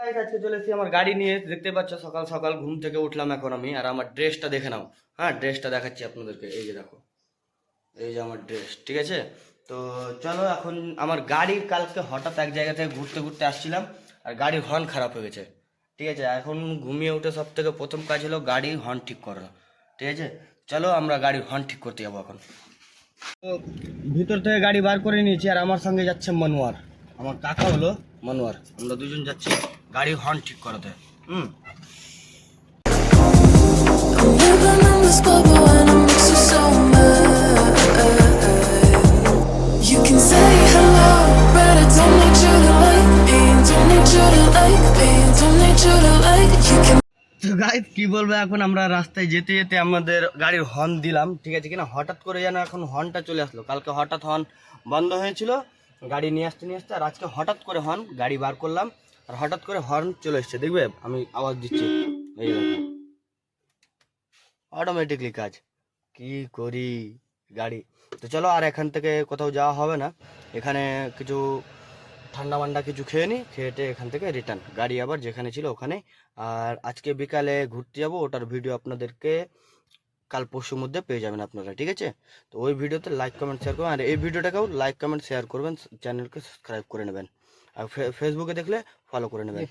Guys আজকে চলে এসেছি আমার গাড়ি নিয়ে। দেখতে পাচ্ছ সকাল সকাল ঘুম থেকে উঠলাম এখন আমি। আর আমার ড্রেসটা দেখে নাও। হ্যাঁ, ড্রেসটা দেখাচ্ছি আপনাদেরকে। এই যে দেখো, এই যে আমার ড্রেস, ঠিক আছে? তো চলো এখন আমার গাড়ির কালকে হঠাৎ এক জায়গা থেকে ঘুরতে ঘুরতে আসছিলাম, আর গাড়ির হর্ন খারাপ হয়ে গেছে। ঠিক আছে, এখন ঘুমিয়ে উঠে সব থেকে প্রথম কাজ হলো গাড়ির হর্ন ঠিক করা। ঠিক আছে, চলো আমরা গাড়ির হর্ন ঠিক করতে যাবো এখন। তো ভিতর থেকে গাড়ি বার করে নিয়েছি, আর আমার সঙ্গে যাচ্ছে মনোয়ার, আমার কাকা হলো মনোয়ার। আমরা দুজন যাচ্ছি গাড়ির হর্ন ঠিক করাতে। হুম। I'm living in this bubble and it makes you so mad. You can say hello, but I don't need you to like me. Don't need you to like me. Don't need you to like. You can. তো guys কি বলবো, এখন আমরা রাস্তায় যেতে যেতে আমাদের গাড়ির হর্ন দিলাম, ঠিক আছে কিনা, হঠাৎ করে যেন এখন হর্নটা চলে আসলো। কালকে হঠাৎ হর্ন বন্ধ হয়েছিল গাড়ি নিয়ে আসতে, আর আজকে হঠাৎ করে হর্ন গাড়ি বার করলাম, আর হঠাৎ করে হর্ন চলে এসছে। দেখবে আমি আওয়াজ দিচ্ছি, এই দেখো, অটোমেটিকলি কাজ। কি করি গাড়ি। তো চলো, আর এখান থেকে কোথাও যাওয়া হবে না, এখানে কিছু ঠান্ডা মান্ডা কিছু খেয়ে নিই, খেয়েটে এখান থেকে রিটার্ন গাড়ি আবার যেখানে ছিল ওখানে। আর আজকে বিকালে ঘুরতে যাবো, ওটার ভিডিও আপনাদেরকে কাল পরশুর মধ্যে পেয়ে যাবেন আপনারা, ঠিক আছে? তো ওই ভিডিওতে লাইক কমেন্ট শেয়ার করবেন, আর এই ভিডিওটাকেও লাইক কমেন্ট শেয়ার করবেন, চ্যানেলকে সাবস্ক্রাইব করে নেবেন, আর ফেসবুকে দেখলে ফলো করে নেবেন।